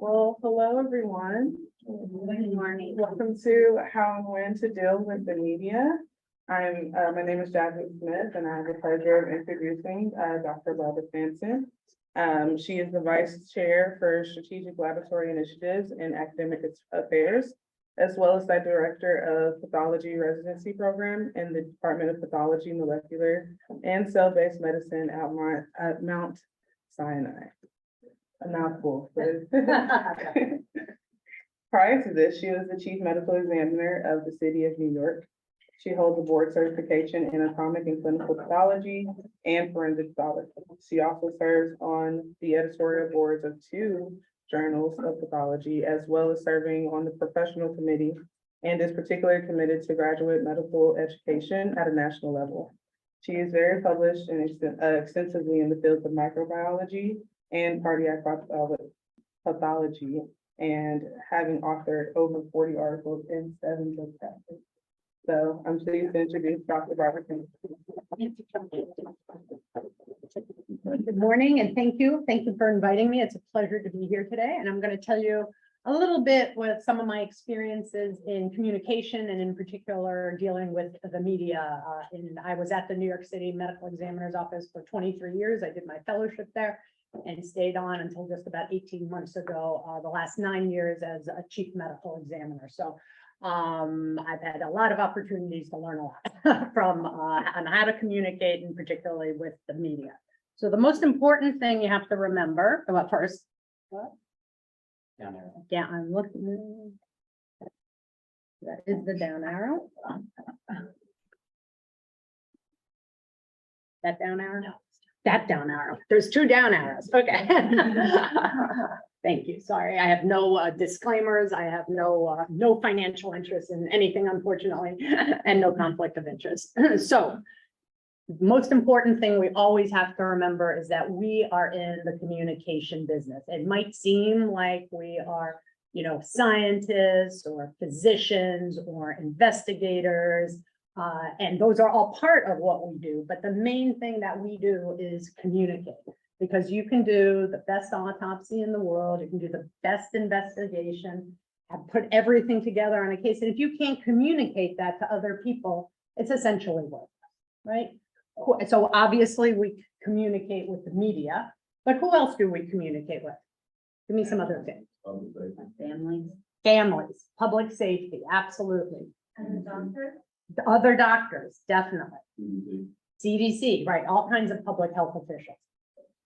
Well, hello, everyone. Good morning. Welcome to How and When to Deal with the Media. My name is Jasmine Smith, and I have the pleasure of introducing Dr. Barbara Sampson. She is the Vice Chair for Strategic Laboratory Initiatives and Academic Affairs, as well as the Director of Pathology Residency Program in the Department of Pathology, Molecular, and Cell-Based Medicine at Mount Sinai. A mouthful. Prior to this, she was the Chief Medical Examiner of the City of New York. She holds a board certification in anatomic and clinical pathology and forensic pathology. She also serves on the editorial boards of 2 journals of pathology, as well as serving on the professional committee, and is particularly committed to graduate medical education at a national level. She is very published and extensively in the fields of microbiology and cardiac pathology, and having authored over 40 articles in 7 book chapters. So I'm pleased to introduce Dr. Barbara Sampson. Good morning and thank you. Thank you for inviting me. It's a pleasure to be here today. And I'm going to tell you a little bit with some of my experiences in communication and in particular dealing with the media. I was at the New York City Medical Examiner's Office for 23 years. I did my fellowship there and stayed on until just about 18 months ago, the last 9 years as a chief medical examiner. So I've had a lot of opportunities to learn a lot from on how to communicate, and particularly with the media. So the most important thing you have to remember, well, first, what? Down arrow. Yeah, I'm looking. That is the down arrow. That down arrow? No. That down arrow. There's 2 down arrows. Okay. Thank you. Sorry, I have no disclaimers. I have no financial interest in anything, unfortunately, and no conflict of interest. So most important thing we always have to remember is that we are in the communication business. It might seem like we are, scientists or physicians or investigators, and those are all part of what we do. But the main thing that we do is communicate, because you can do the best autopsy in the world, you can do the best investigation, and put everything together on a case. And if you can't communicate that to other people, it's essentially worthless, right? So obviously we communicate with the media, but who else do we communicate with? Give me some other things. Families, public safety, absolutely. And the doctor? The other doctors, definitely. Mm-hmm. CDC, right? All kinds of public health officials.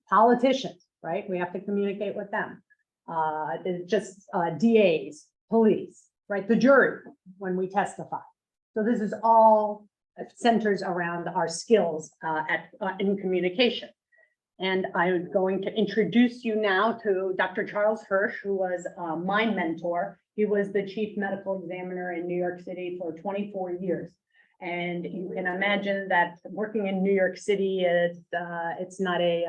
Politicians, right? We have to communicate with them. DAs, police, right? The jury when we testify. So this is all centers around our skills in communication. And I'm going to introduce you now to Dr. Charles Hirsch, who was my mentor. He was the chief medical examiner in New York City for 24 years. And you can imagine that working in New York City, it's not a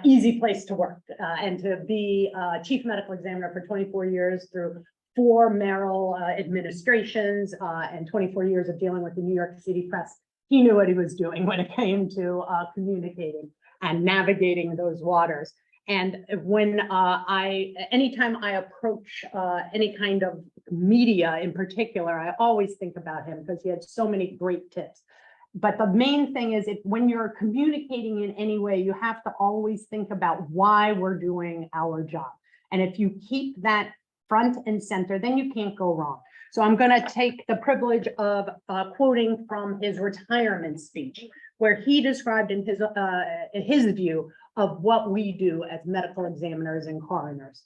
easy place to work. And to be chief medical examiner for 24 years through 4 mayoral administrations and 24 years of dealing with the New York City press, he knew what he was doing when it came to communicating and navigating those waters. And when anytime I approach any kind of media in particular, I always think about him because he had so many great tips. But the main thing is, when you're communicating in any way, you have to always think about why we're doing our job. And if you keep that front and center, then you can't go wrong. So I'm going to take the privilege of quoting from his retirement speech, where he described in his view of what we do as medical examiners and coroners.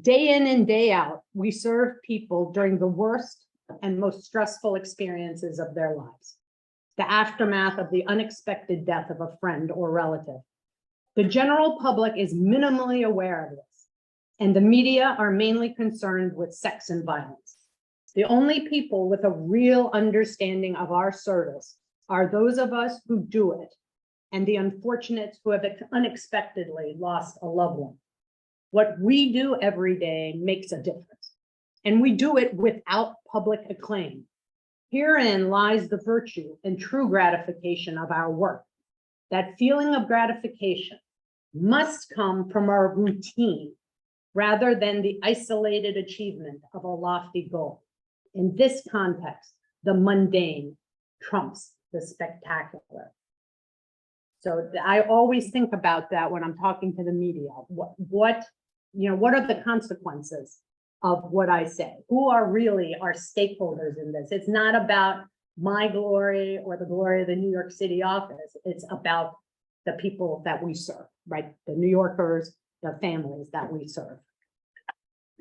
Day in and day out, we serve people during the worst and most stressful experiences of their lives. The aftermath of the unexpected death of a friend or relative. The general public is minimally aware of this, and the media are mainly concerned with sex and violence. The only people with a real understanding of our service are those of us who do it, and the unfortunates who have unexpectedly lost a loved one. What we do every day makes a difference, and we do it without public acclaim. Herein lies the virtue and true gratification of our work. That feeling of gratification must come from our routine rather than the isolated achievement of a lofty goal. In this context, the mundane trumps the spectacular. So I always think about that when I'm talking to the media. What are the consequences of what I say? Who are really our stakeholders in this? It's not about my glory or the glory of the New York City office. It's about the people that we serve, right? The New Yorkers, the families that we serve.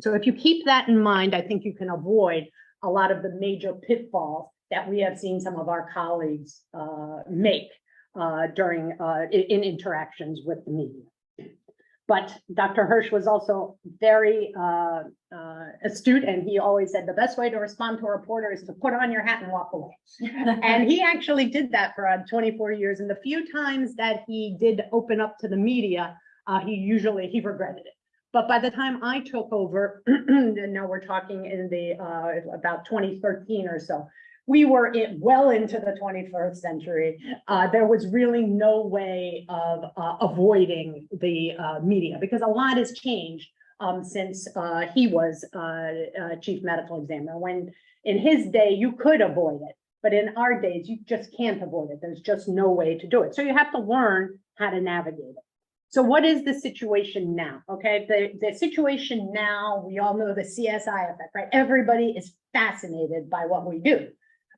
So if you keep that in mind, I think you can avoid a lot of the major pitfalls that we have seen some of our colleagues make during in interactions with the media. But Dr. Hirsch was also very astute, and he always said the best way to respond to a reporter is to put on your hat and walk away. And he actually did that for 24 years. And the few times that he did open up to the media, he regretted it. But by the time I took over, and now we're talking in the about 2013 or so, we were well into the 21st century. There was really no way of avoiding the media, because a lot has changed since he was chief medical examiner. When in his day, you could avoid it, but in our days, you just can't avoid it. There's just no way to do it. So you have to learn how to navigate it. So what is the situation now? Okay, the situation now, we all know the CSI effect, right? Everybody is fascinated by what we do,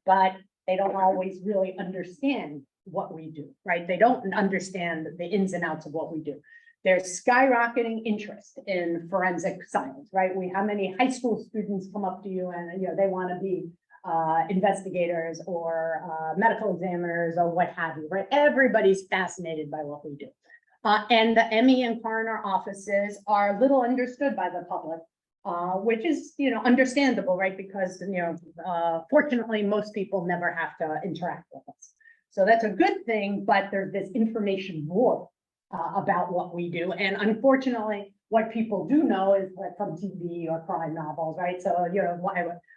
but they don't always really understand what we do, right? They don't understand the ins and outs of what we do. There's skyrocketing interest in forensic science, right? How many high school students come up to you and they want to be investigators or medical examiners or what have you, right? Everybody's fascinated by what we do. And the ME and coroner offices are little understood by the public, which is, understandable, right? Because, fortunately, most people never have to interact with us. So that's a good thing, but there's this information war about what we do. And unfortunately, what people do know is from TV or crime novels, right? So,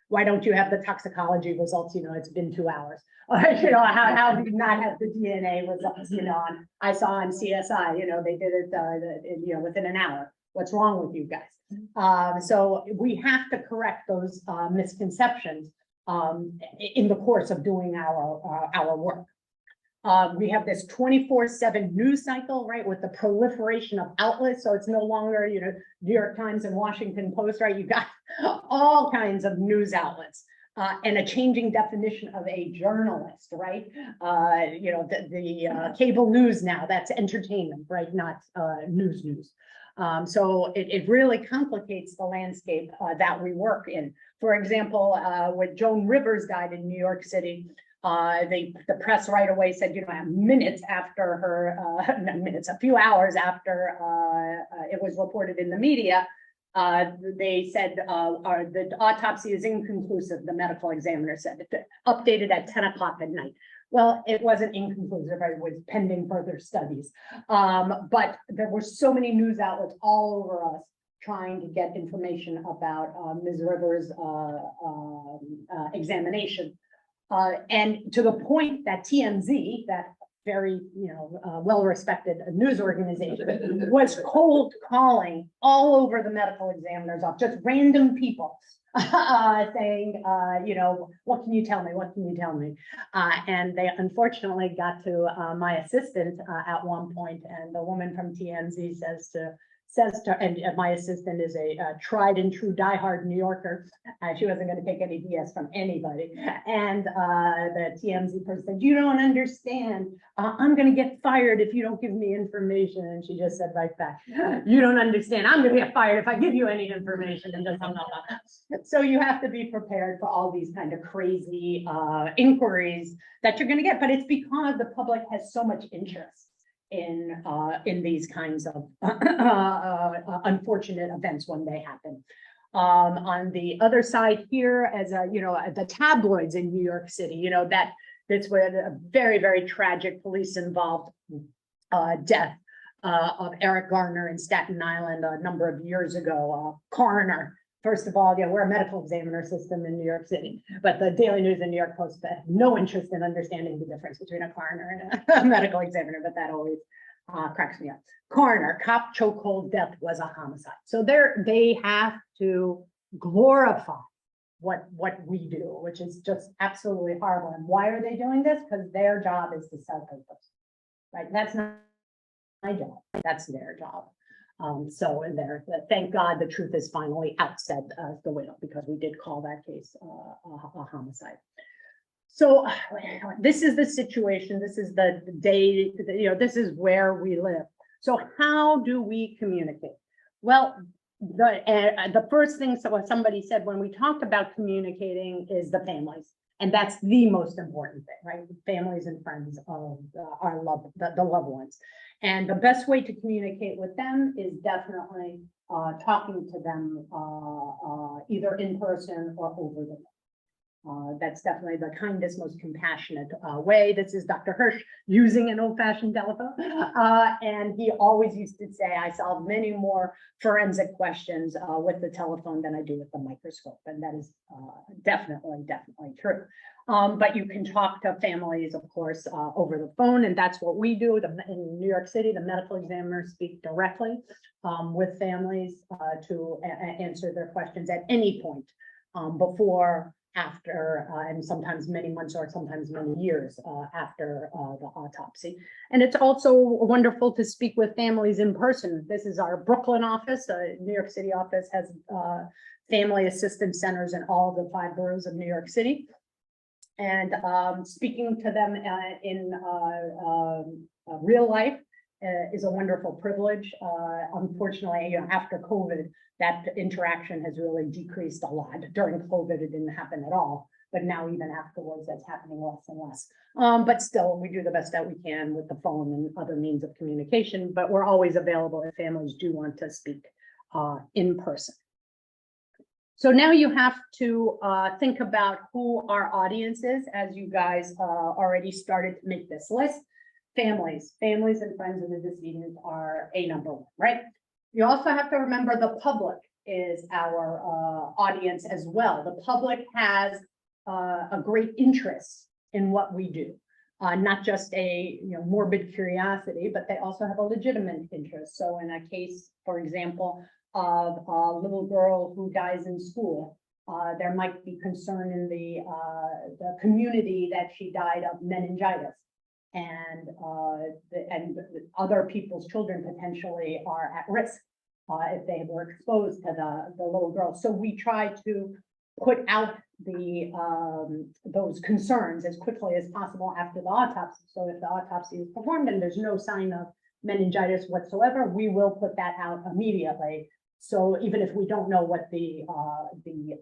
why don't you have the toxicology results? It's been 2 hours. How do you not have the DNA results? I saw on CSI, they did it, within an hour. What's wrong with you guys? So we have to correct those misconceptions in the course of doing our work. We have this 24/7 news cycle, right, with the proliferation of outlets. So it's no longer, New York Times and Washington Post, right? You got all kinds of news outlets and a changing definition of a journalist, right? The cable news now, that's entertainment, right? Not news. So it really complicates the landscape that we work in. For example, when Joan Rivers died in New York City, the press right away said, minutes after her, not minutes, a few hours after it was reported in the media, they said the autopsy is inconclusive, the medical examiner said, updated at 10 o'clock at night. Well, it wasn't inconclusive, it was pending further studies. But there were so many news outlets all over us trying to get information about Ms. Rivers' examination. And to the point that TMZ, that very, well-respected news organization, was cold calling all over the medical examiner's office, just random people saying, what can you tell me? What can you tell me? And they unfortunately got to my assistant at one point, and the woman from TMZ says to, and my assistant is a tried and true diehard New Yorker. She wasn't going to take any BS from anybody. And the TMZ person said, "You don't understand. I'm going to get fired if you don't give me information." And she just said right back, "You don't understand. I'm going to get fired if I give you any information." And just hung up. So you have to be prepared for all these kind of crazy inquiries that you're going to get. But it's because the public has so much interest in these kinds of unfortunate events when they happen. On the other side here, as the tabloids in New York City, that's where a very, very tragic police involved death of Eric Garner in Staten Island a number of years ago, coroner. First of all, we're a medical examiner system in New York City, but the Daily News and New York Post had no interest in understanding the difference between a coroner and a medical examiner, but that always cracks me up. Coroner, cop chokehold death was a homicide. So they have to glorify what we do, which is just absolutely horrible. And why are they doing this? Because their job is to sell papers, right? That's not my job. That's their job. So in there, thank God the truth is finally out, said the widow, because we did call that case a homicide. So this is the situation. This is the day, this is where we live. So how do we communicate? Well, the first thing somebody said when we talked about communicating is the families. And that's the most important thing, right? Families and friends of our the loved ones. And the best way to communicate with them is definitely talking to them either in person or over the phone. That's definitely the kindest, most compassionate way. This is Dr. Hirsch using an old-fashioned telephone. And he always used to say, I solve many more forensic questions with the telephone than I do with the microscope. And that is definitely true. But you can talk to families, of course, over the phone, and that's what we do. In New York City, the medical examiners speak directly with families to answer their questions at any point before, after, and sometimes many months or sometimes many years after the autopsy. And it's also wonderful to speak with families in person. This is our Brooklyn office. New York City office has family assistance centers in all the 5 boroughs of New York City. And speaking to them in real life is a wonderful privilege. Unfortunately, after COVID, that interaction has really decreased a lot. During COVID, it didn't happen at all, but now even afterwards, that's happening less and less. But still, we do the best that we can with the phone and other means of communication, but we're always available if families do want to speak in person. So now you have to think about who our audience is, as you guys already started to make this list. Families and friends of the decedent are a number one, right? You also have to remember the public is our audience as well. The public has a great interest in what we do, not just a morbid curiosity, but they also have a legitimate interest. So in a case, for example, of a little girl who dies in school, there might be concern in the community that she died of meningitis, and other people's children potentially are at risk if they were exposed to the little girl. So we try to put out those concerns as quickly as possible after the autopsy. So if the autopsy is performed and there's no sign of meningitis whatsoever, we will put that out immediately. So even if we don't know what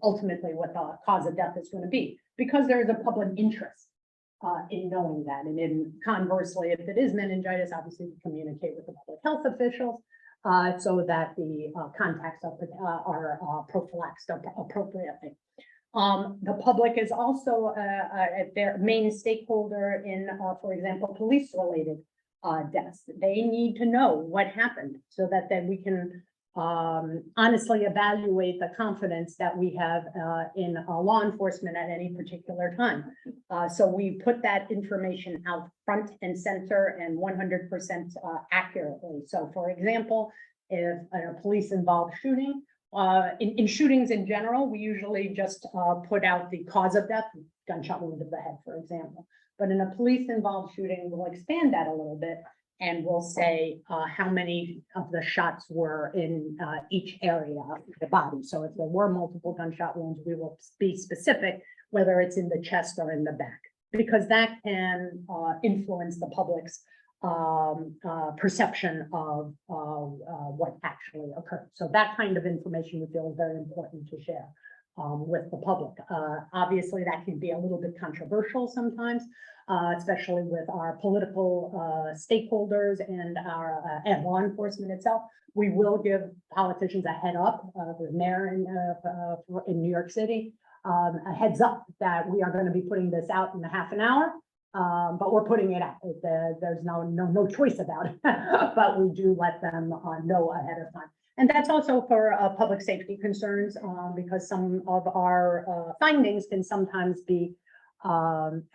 ultimately what the cause of death is going to be, because there is a public interest in knowing that. And in conversely, if it is meningitis, obviously we communicate with the public health officials so that the contacts are prophylaxed appropriately. The public is also their main stakeholder in, for example, police-related deaths. They need to know what happened so that then we can honestly evaluate the confidence that we have in law enforcement at any particular time. So we put that information out front and center and 100% accurately. So for example, if a police involved shooting, in shootings in general, we usually just put out the cause of death, gunshot wound to the head, for example. But in a police involved shooting, we'll expand that a little bit. And we'll say how many of the shots were in each area of the body. So if there were multiple gunshot wounds, we will be specific, whether it's in the chest or in the back, because that can influence the public's perception of what actually occurred. So that kind of information we feel is very important to share with the public. Obviously, that can be a little bit controversial sometimes, especially with our political stakeholders and our and law enforcement itself. We will give politicians a head up, the mayor in New York City, a heads up that we are going to be putting this out in a half an hour. But we're putting it out. There's no choice about it, but we do let them know ahead of time. And that's also for public safety concerns, because some of our findings can sometimes be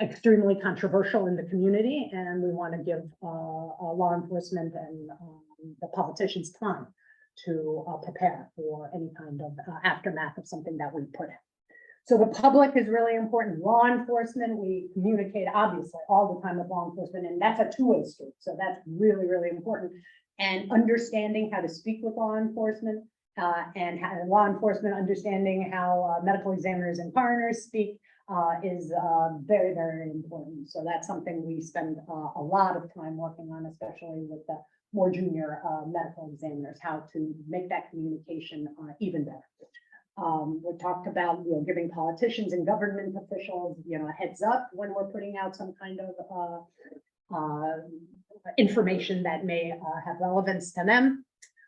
extremely controversial in the community, and we want to give law enforcement and the politicians time to prepare for any kind of aftermath of something that we put out. So the public is really important. Law enforcement, we communicate obviously all the time with law enforcement, and that's a two-way street. So that's really, really important. And understanding how to speak with law enforcement and law enforcement understanding how medical examiners and coroners speak is very, very important. So that's something we spend a lot of time working on, especially with the more junior medical examiners, how to make that communication even better. We talked about, giving politicians and government officials, a heads up when we're putting out some kind of information that may have relevance to them.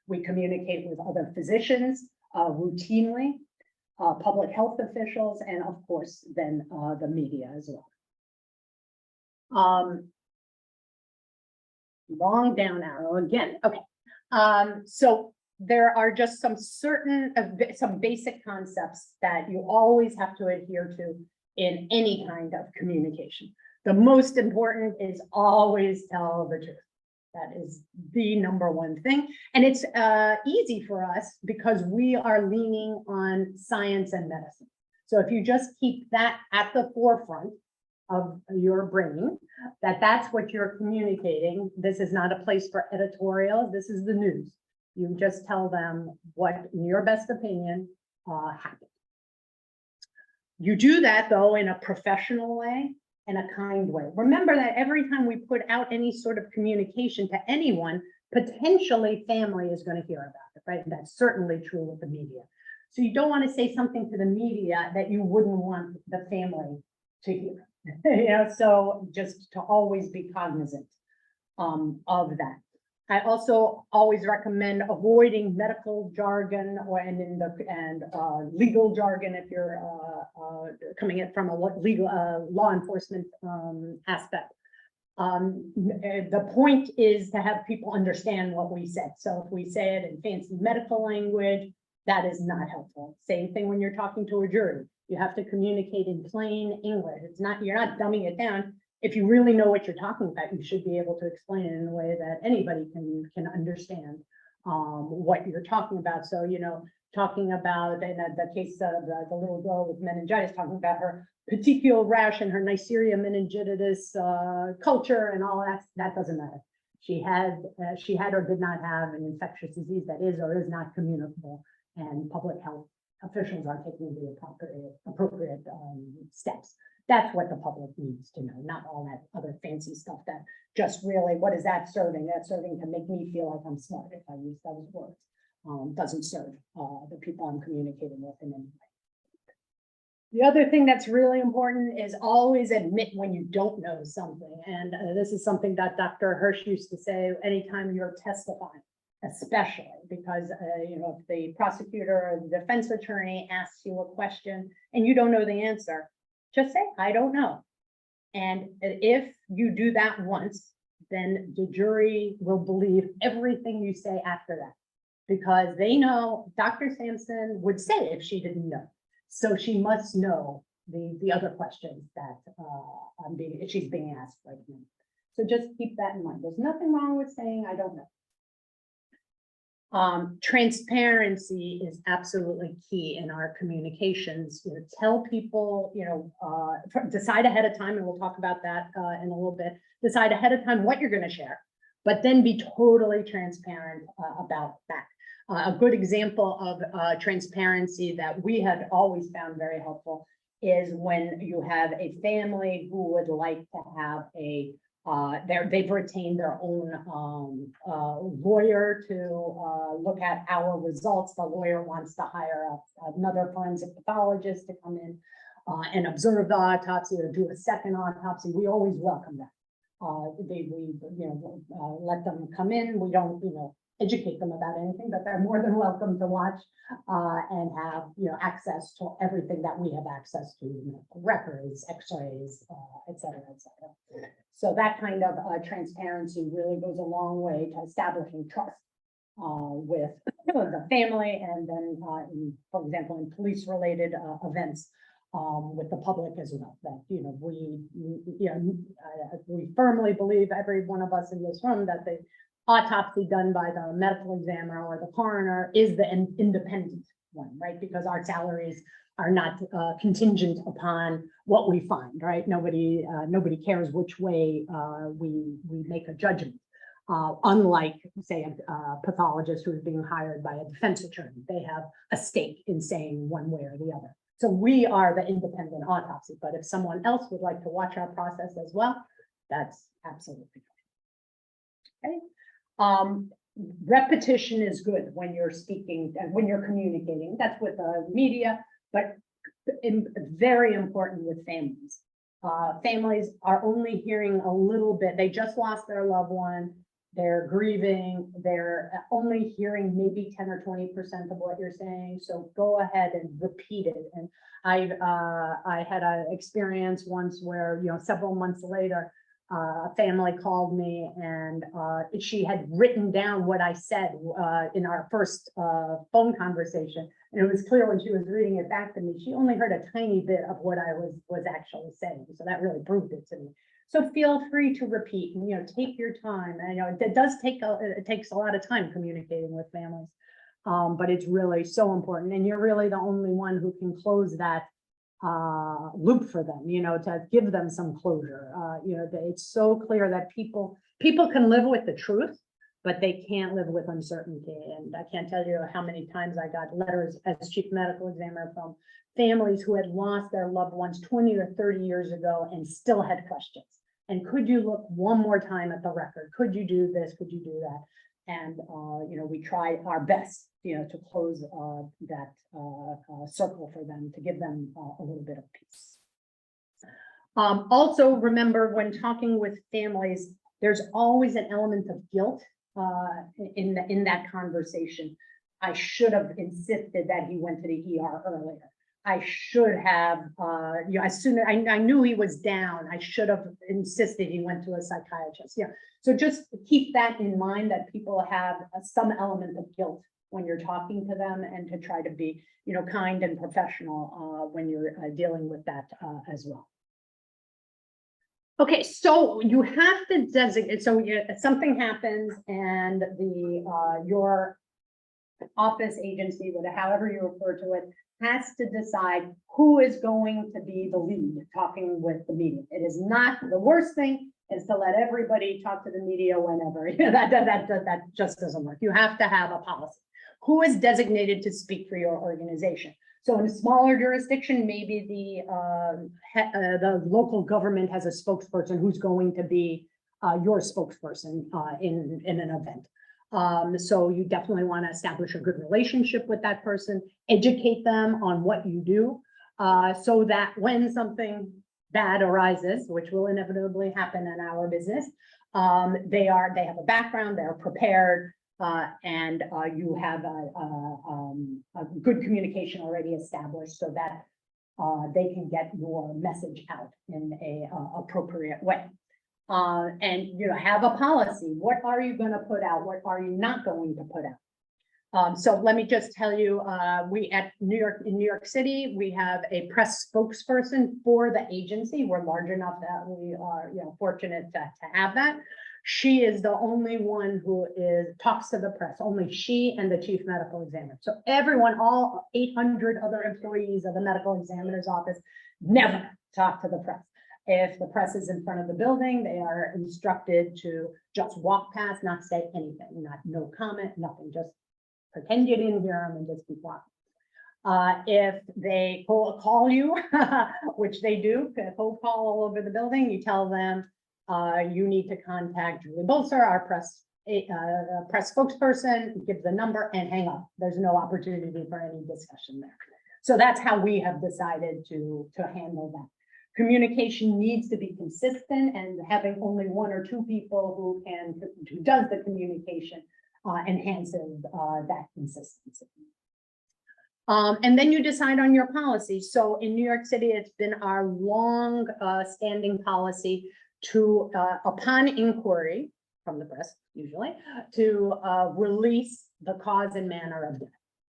We communicate with other physicians routinely, public health officials, and of course, then the media as well. Long down arrow again. Okay. So there are just some some basic concepts that you always have to adhere to in any kind of communication. The most important is always tell the truth. That is the number one thing. And it's easy for us because we are leaning on science and medicine. So if you just keep that at the forefront of your brain, that's what you're communicating. This is not a place for editorial. This is the news. You just tell them what, in your best opinion, happened. You do that, though, in a professional way and a kind way. Remember that every time we put out any sort of communication to anyone, potentially family is going to hear about it, right? And that's certainly true with the media. So you don't want to say something to the media that you wouldn't want the family to hear. So just to always be cognizant of that. I also always recommend avoiding medical jargon and legal jargon if you're coming in from a legal law enforcement aspect. The point is to have people understand what we said. So if we say it in fancy medical language, that is not helpful. Same thing when you're talking to a jury. You have to communicate in plain English. You're not dumbing it down. If you really know what you're talking about, you should be able to explain it in a way that anybody can understand what you're talking about. So, talking about in the case of the little girl with meningitis, talking about her petechial rash and her Neisseria meningitidis culture and all that doesn't matter. She had or did not have an infectious disease that is or is not communicable, and public health officials are taking the appropriate steps. That's what the public needs to know, not all that other fancy stuff that just really, what is that serving? That's serving to make me feel like I'm smart if I use those words. Doesn't serve the people I'm communicating with in any way. The other thing that's really important is always admit when you don't know something. And this is something that Dr. Hirsch used to say anytime you're testifying, especially because, if the prosecutor or the defense attorney asks you a question and you don't know the answer, just say, I don't know. And if you do that once, then the jury will believe everything you say after that, because they know Dr. Sampson would say if she didn't know. So she must know the other questions that she's being asked right now. So just keep that in mind. There's nothing wrong with saying, I don't know. Transparency is absolutely key in our communications. Tell people, decide ahead of time, and we'll talk about that in a little bit. Decide ahead of time what you're going to share, but then be totally transparent about that. A good example of transparency that we had always found very helpful is when you have a family who would like to have they've retained their own lawyer to look at our results. The lawyer wants to hire another forensic pathologist to come in and observe the autopsy or do a second autopsy. We always welcome that. We let them come in. We don't, educate them about anything, but they're more than welcome to watch and have, access to everything that we have access to, records, x-rays, et cetera, et cetera. So that kind of transparency really goes a long way to establishing trust with the family, and then, for example, in police-related events, with the public as well, that, we firmly believe, every one of us in this room, that the autopsy done by the medical examiner or the coroner is the independent one, right? Because our salaries are not contingent upon what we find, right? Nobody cares which way we make a judgment. Unlike, say, a pathologist who is being hired by a defense attorney, they have a stake in saying one way or the other. So we are the independent autopsy, but if someone else would like to watch our process as well, that's absolutely fine. Okay. Repetition is good when you're speaking and when you're communicating. That's with the media, but very important with families. Families are only hearing a little bit. They just lost their loved one. They're grieving. They're only hearing maybe 10 or 20% of what you're saying. So go ahead and repeat it. And I had an experience once where, several months later, a family called me and she had written down what I said in our first phone conversation. And it was clear when she was reading it back to me, she only heard a tiny bit of what I was actually saying. So that really proved it to me. So feel free to repeat and, take your time. And, it does take, it takes a lot of time communicating with families, but it's really so important. And you're really the only one who can close that loop for them, to give them some closure. It's so clear that people can live with the truth, but they can't live with uncertainty. And I can't tell you how many times I got letters as chief medical examiner from families who had lost their loved ones 20 or 30 years ago and still had questions. And could you look one more time at the record? Could you do this? Could you do that? And, we tried our best, to close that circle for them, to give them a little bit of peace. Also, remember, when talking with families, there's always an element of guilt in that conversation. I should have insisted that he went to the ER earlier. I should have, as soon as I knew he was down, I should have insisted he went to a psychiatrist. Yeah. So just keep that in mind, that people have some element of guilt when you're talking to them, and to try to be, kind and professional when you're dealing with that as well. Okay, so you have to designate. So something happens, and your office, agency, whatever, however you refer to it, has to decide who is going to be the lead talking with the media. It is not, the worst thing is to let everybody talk to the media whenever. That just doesn't work. You have to have a policy. Who is designated to speak for your organization? So in a smaller jurisdiction, maybe the local government has a spokesperson who's going to be your spokesperson in an event. So you definitely want to establish a good relationship with that person, educate them on what you do, so that when something bad arises, which will inevitably happen in our business, they have a background, they're prepared, and you have a good communication already established, so that they can get your message out in a appropriate way. And have a policy. What are you going to put out? What are you not going to put out? So let me just tell you, we in New York City, we have a press spokesperson for the agency. We're large enough that we are, fortunate to have that. She is the only one who talks to the press. Only she and the chief medical examiner. So everyone, all 800 other employees of the medical examiner's office, never talk to the press. If the press is in front of the building, they are instructed to just walk past, not say anything, no comment, nothing, just pretend you didn't hear them and just keep walking. If they call you, which they do, cold call all over the building, you tell them you need to contact Julie Bolser, our press spokesperson, give the number and hang up. There's no opportunity for any discussion there. So that's how we have decided to handle that. Communication needs to be consistent, and having only one or two people who does the communication enhances that consistency. And then you decide on your policy. So in New York City, it's been our long standing policy to, upon inquiry from the press, usually, to release the cause and manner of death.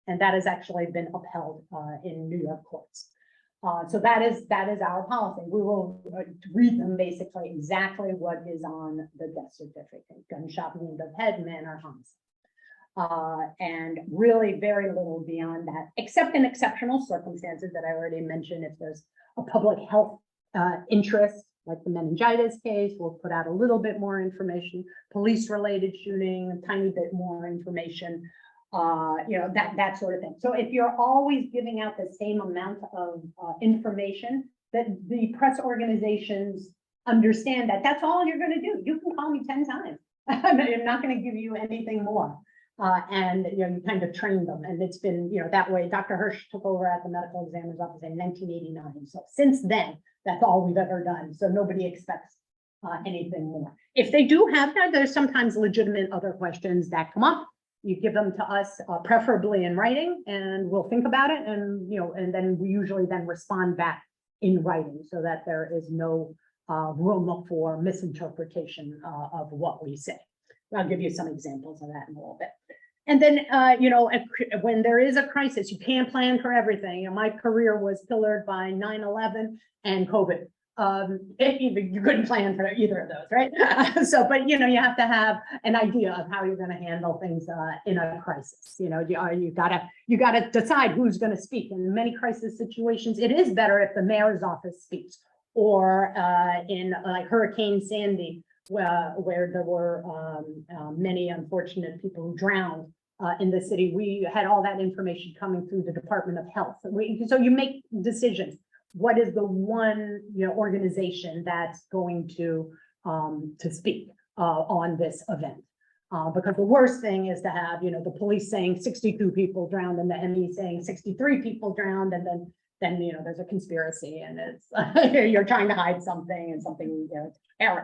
And that has actually been upheld in New York courts. So that is our policy. We will read them basically exactly what is on the death certificate: gunshot wound of head, manner, homicide. And really very little beyond that, except in exceptional circumstances that I already mentioned. If there's a public health interest, like the meningitis case, we'll put out a little bit more information. Police-related shooting, a tiny bit more information. That sort of thing. So if you're always giving out the same amount of information, that the press organizations understand that that's all you're going to do. You can call me 10 times. I'm not going to give you anything more. And you kind of train them, and it's been that way. Dr. Hirsch took over at the medical examiner's office in 1989. So since then, that's all we've ever done. So nobody expects anything more. If they do have that, there's sometimes legitimate other questions that come up. You give them to us, preferably in writing, and we'll think about it. And and then we usually then respond back in writing, so that there is no room for misinterpretation of what we say. I'll give you some examples of that in a little bit. And then, when there is a crisis, you can't plan for everything. My career was pillared by 9/11 and COVID. You couldn't plan for either of those, right? So, but you have to have an idea of how you're going to handle things in a crisis. You gotta decide who's going to speak. In many crisis situations, it is better if the mayor's office speaks, or in like Hurricane Sandy, where there were many unfortunate people who drowned in the city. We had all that information coming through the Department of Health. So you make decisions. What is the one organization that's going to speak on this event? Because the worst thing is to have the police saying 62 people drowned and the ME saying 63 people drowned, and then there's a conspiracy, and it's you're trying to hide something, and something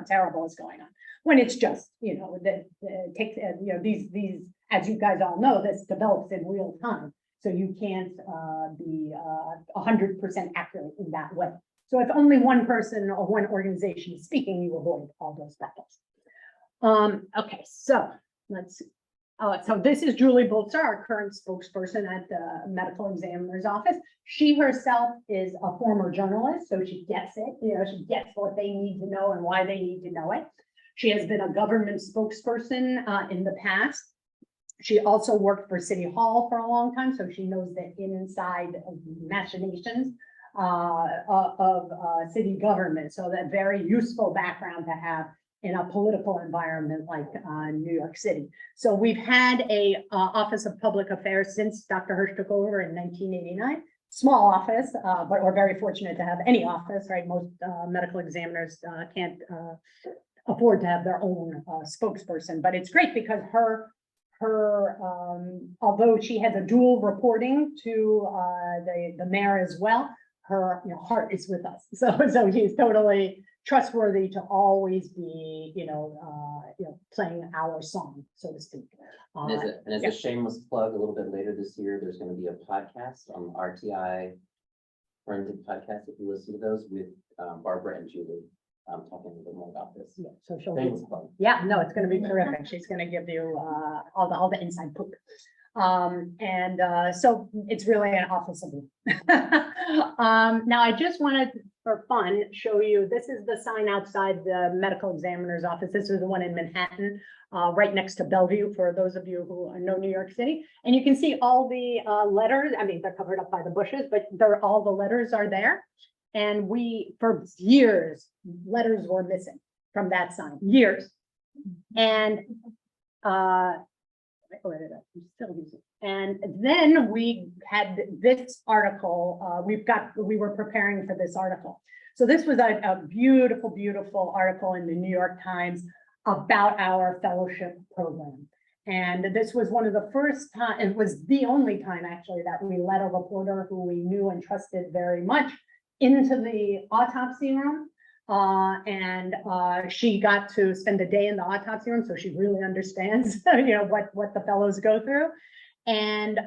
terrible is going on. When it's just that it takes these, as you guys all know, this develops in real time. So you can't be 100% accurate in that way. So if only one person or one organization is speaking, you avoid all those problems. Okay, so let's. So this is Julie Bolzer, our current spokesperson at the medical examiner's office. She herself is a former journalist, so she gets it. She gets what they need to know and why they need to know it. She has been a government spokesperson in the past. She also worked for City Hall for a long time, so she knows the inside of the machinations of city government. So that very useful background to have in a political environment like New York City. So we've had a Office of Public Affairs since Dr. Hirsch took over in 1989. Small office, but we're very fortunate to have any office, right? Most medical examiners can't afford to have their own spokesperson, but it's great because her although she has a dual reporting to the mayor as well, her heart is with us. So she's totally trustworthy to always be playing our song, so to speak. And as a shameless plug, a little bit later this year, there's going to be a podcast on RTI Forensic Podcast. If you listen to those with Barbara and Julie. Talking a little bit more about this. Yeah, so she'll Shameless plug. yeah, no, it's going to be terrific. She's going to give you all the inside poop. So it's really an office of now I just wanted, for fun, show you, this is the sign outside the medical examiner's office. This is the one in Manhattan, right next to Bellevue, for those of you who know New York City. And you can see all the letters. I mean, they're covered up by the bushes, but all the letters are there. And for years, letters were missing from that sign, years. And where did I'm still using. And then we had this article. We were preparing for this article. So this was a beautiful, beautiful article in the New York Times about our fellowship program. And this was one of the first time, it was the only time actually that we let a reporter who we knew and trusted very much into the autopsy room. She got to spend a day in the autopsy room, so she really understands, what the fellows go through. And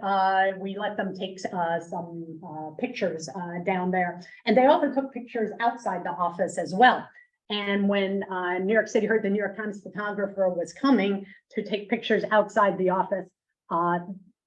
we let them take some pictures down there. And they also took pictures outside the office as well. And when New York City heard the New York Times photographer was coming to take pictures outside the office,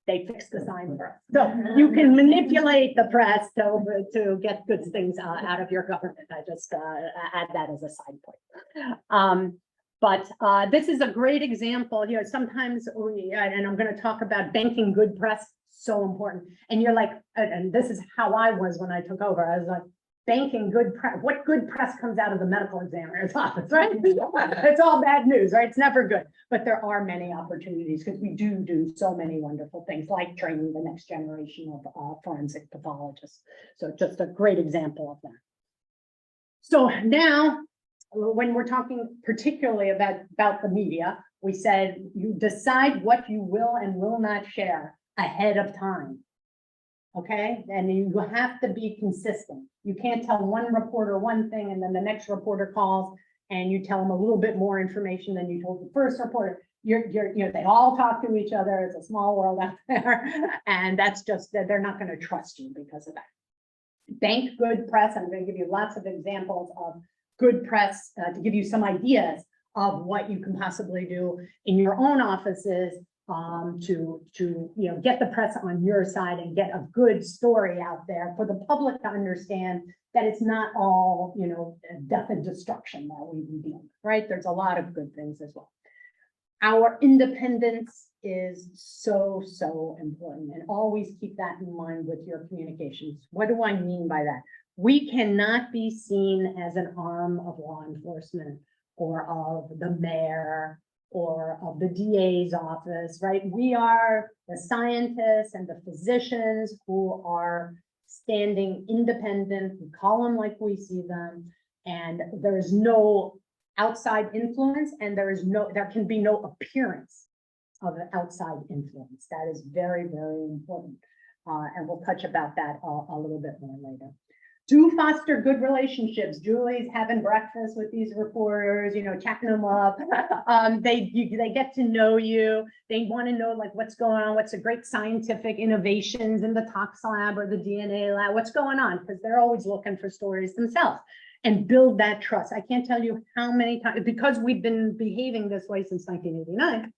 They fixed the sign for us. So you can manipulate the press to get good things out of your government. I just add that as a side point. But this is a great example. You know, sometimes and I'm going to talk about banking good press, so important. And you're like, and this is how I was when I took over. I was like, banking good press. What good press comes out of the medical examiner's office, right? It's all bad news, right? It's never good. But there are many opportunities because we do so many wonderful things like training the next generation of forensic pathologists. So just a great example of that. So now, when we're talking particularly about the media, we said you decide what you will and will not share ahead of time. Okay, and you have to be consistent. You can't tell one reporter one thing and then the next reporter calls and you tell them a little bit more information than you told the first reporter. You know, they all talk to each other. It's a small world out there, and that's just that they're not going to trust you because of that. Bank good press. I'm going to give you lots of examples of good press to give you some ideas of what you can possibly do in your own offices to you know, get the press on your side and get a good story out there for the public to understand that it's not all, you know, death and destruction that we deal with, right? There's a lot of good things as well. Our independence is so important, and always keep that in mind with your communications. What do I mean by that? We cannot be seen as an arm of law enforcement or of the mayor or of the DA's office, right? We are the scientists and the physicians who are standing independent. We call them like we see them, and there is no outside influence, and there can be no appearance of an outside influence. That is very important, and we'll touch about that a little bit more later. Do foster good relationships. Julie's having breakfast with these reporters, you know, chatting them up. They get to know you. They want to know like what's going on, what's the great scientific innovations in the tox lab or the DNA lab, what's going on, because they're always looking for stories themselves, and build that trust. I can't tell you how many times, because we've been behaving this way since 1989,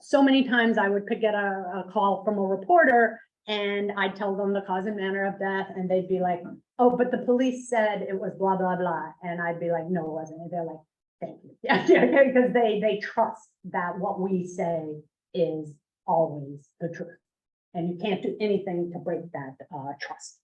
so many times I would get a call from a reporter and I'd tell them the cause and manner of death, and they'd be like, oh, but the police said it was blah, blah, blah. And I'd be like, no, it wasn't. And they're like, thank you. Yeah, because they trust that what we say is always the truth. And you can't do anything to break that trust.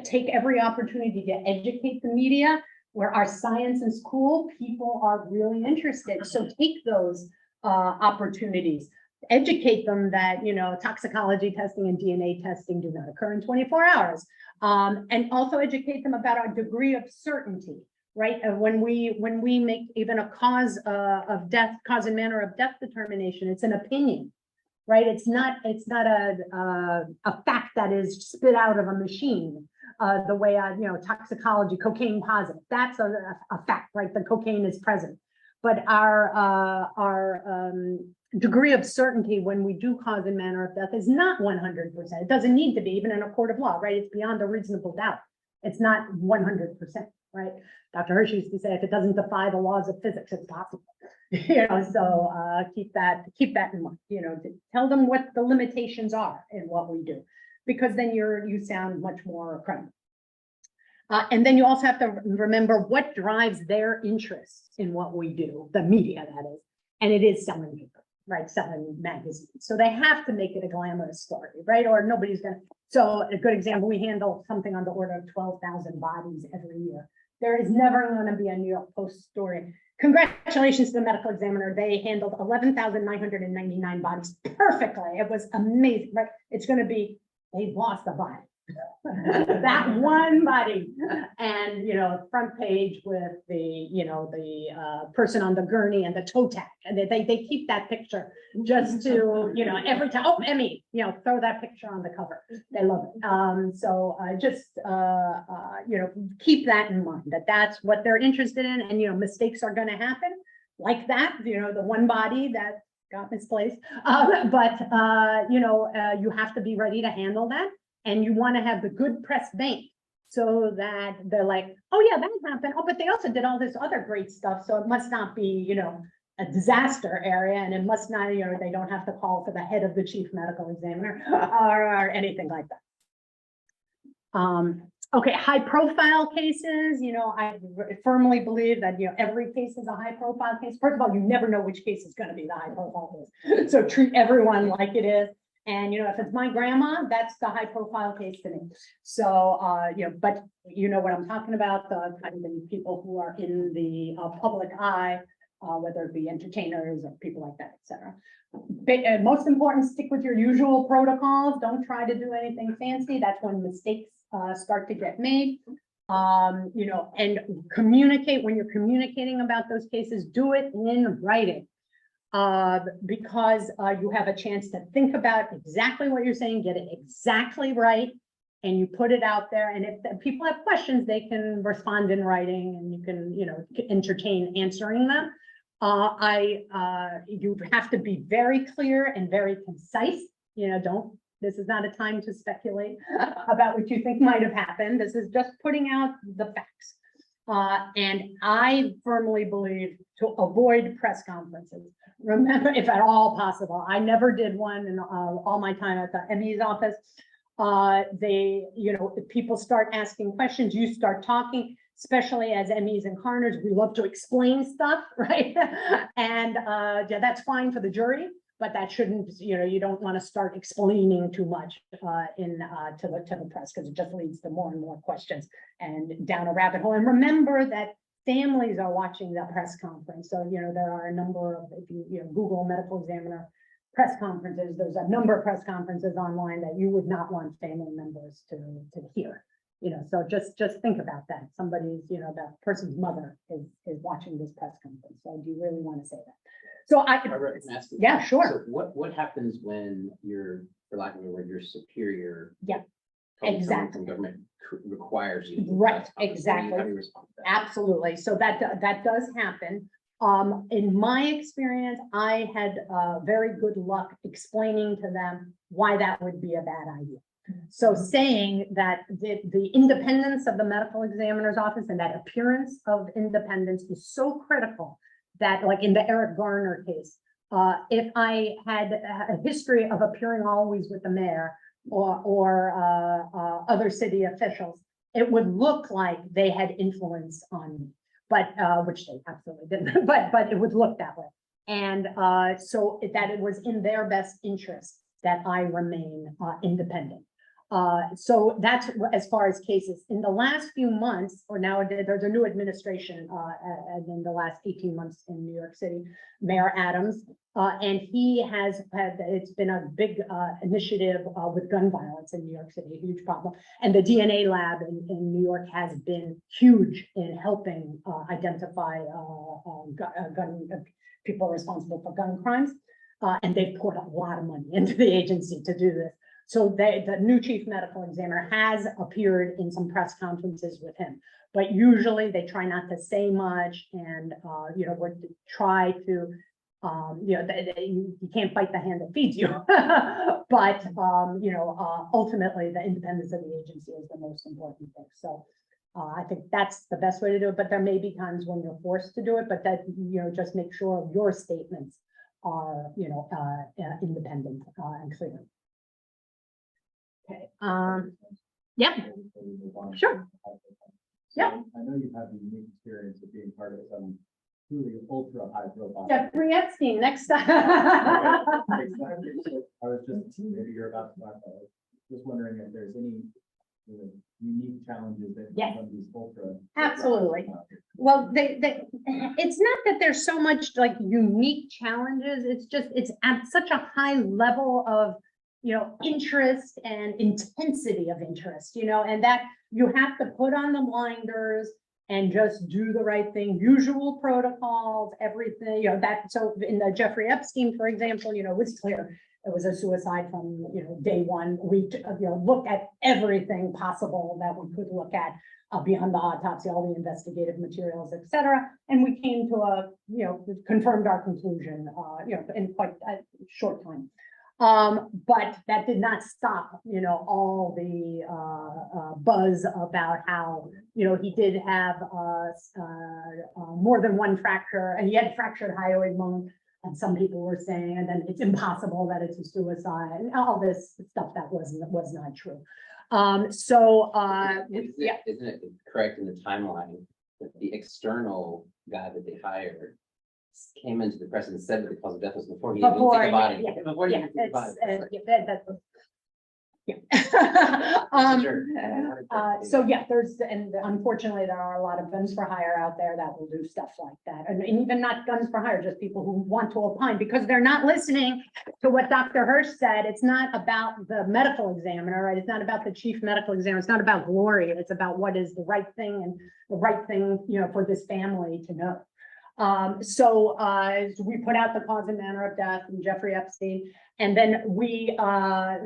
Take every opportunity to educate the media. Where our science is cool, people are really interested. So take those opportunities. Educate them that, you know, toxicology testing and DNA testing do not occur in 24 hours. And also educate them about our degree of certainty, right? When we make even a cause of death, cause and manner of death determination, it's an opinion, right? It's not a fact that is spit out of a machine. The way you know, toxicology, cocaine positive, that's a fact, right? The cocaine is present. But our degree of certainty when we do cause and manner of death is not 100%. It doesn't need to be, even in a court of law, right? It's beyond a reasonable doubt. It's not 100%, right? Dr. Hershey used to say, if it doesn't defy the laws of physics, it's possible. You know, so keep that in mind. You know, tell them what the limitations are in what we do, because then you sound much more credible. And then you also have to remember what drives their interest in what we do, the media, that is, and it is selling paper, right? Selling magazines. So they have to make it a glamorous story, right? Or nobody's going to. So a good example, we handle something on the order of 12,000 bodies every year. There is never going to be a New York Post story. Congratulations to the medical examiner. They handled 11,999 bodies perfectly. It was amazing, right? It's going to be, they lost a body. That one body, and you know, front page with the, you know, the person on the gurney and the toe tag, and they keep that picture just to, you know, every time, oh, Emmy, you know, throw that picture on the cover. They love it. So just you know, keep that in mind, that that's what they're interested in, and you know, mistakes are going to happen like that, you know, the one body that got misplaced, but you know, you have to be ready to handle that. And you want to have the good press bank so that they're like, oh yeah, that happened. Oh, but they also did all this other great stuff. So it must not be, you know, a disaster area, and it must not, they don't have to call for the head of the chief medical examiner or anything like that. Okay, high profile cases, I firmly believe that, every case is a high profile case. First of all, you never know which case is gonna be the high profile case. So treat everyone like it is. And, if it's my grandma, that's the high profile case to me. So, but you know what I'm talking about, the kind of people who are in the public eye, whether it be entertainers or people like that, et cetera. Most important, stick with your usual protocols. Don't try to do anything fancy. That's when mistakes start to get made. And communicate when you're communicating about those cases, do it in writing. Because you have a chance to think about exactly what you're saying, get it exactly right, and you put it out there. And if people have questions, they can respond in writing, and you can, entertain answering them. You have to be very clear and very concise. This is not a time to speculate about what you think might have happened. This is just putting out the facts. And I firmly believe to avoid press conferences. Remember, if at all possible, I never did one in all my time at the ME's office. If people start asking questions, you start talking, especially as MEs and coroners, we love to explain stuff, right? And yeah, that's fine for the jury, but that shouldn't, you don't want to start explaining too much to the press, because it just leads to more and more questions and down a rabbit hole. And remember that families are watching the press conference. So, there are a number of, if you Google medical examiner press conferences, there's a number of press conferences online that you would not want family members to hear. So just think about that. Somebody's, that person's mother is watching this press conference. So do you really want to say that? So Barbara, can I ask you- yeah, sure. So what happens when for lack of a word, your superior? Yeah, probably someone exactly. From government requires you. to do Right, press conference. exactly. How do you respond to that? Absolutely. So that does happen. In my experience, I had very good luck explaining to them why that would be a bad idea. So saying that the independence of the medical examiner's office and that appearance of independence is so critical that, like in the Eric Garner case, if I had a history of appearing always with the mayor or other city officials, it would look like they had influence on me, but which they absolutely didn't, but it would look that way. And so that it was in their best interest that I remain independent. So that's as far as cases. In the last few months, or nowadays, there's a new administration in the last 18 months in New York City, Mayor Adams, and he has had, it's been a big initiative with gun violence in New York City, a huge problem. And the DNA lab in New York has been huge in helping identify people responsible for gun crimes. And they've poured a lot of money into the agency to do this. So the new chief medical examiner has appeared in some press conferences with him, but usually they try not to say much, and would try to, you can't bite the hand that feeds you, but ultimately the independence of the agency is the most important thing. So I think that's the best way to do it, but there may be times when you're forced to do it, but that just make sure your statements are independent and clear. Okay, yeah, sure. Yeah. I know you've had the unique experience of being part of some truly ultra high profile. Jeffrey Epstein, next time. Exactly. So I was just, maybe you're about to talk about it. Just wondering if there's any unique challenges that Yes. come from these ultra. Absolutely. Well, it's not that there's so much like unique challenges. It's just, it's at such a high level of interest and intensity of interest, and that you have to put on the blinders and just do the right thing, usual protocols, everything, that. So in the Jeffrey Epstein, for example, it was clear it was a suicide from, day one. We, looked at everything possible that we could look at beyond the autopsy, all the investigative materials, et cetera. And we came to confirmed our conclusion, in quite a short time. But that did not stop, all the buzz about how, he did have more than one fracture, and he had fractured hyoid bone. And some people were saying, and then it's impossible that it's a suicide, and all this stuff that was not true. Yeah. Isn't it correct in the timeline that the external guy that they hired came into the press and said that the cause of death was before he even took a body? Yeah, Before he yeah, even took a body. yeah. Sure. So yeah, and unfortunately, there are a lot of guns for hire out there that will do stuff like that. And even not guns for hire, just people who want to opine because they're not listening to what Dr. Hirsch said. It's not about the medical examiner, right? It's not about the chief medical examiner. It's not about glory. It's about what is the right thing and the right thing, for this family to know. So we put out the cause and manner of death from Jeffrey Epstein, and then we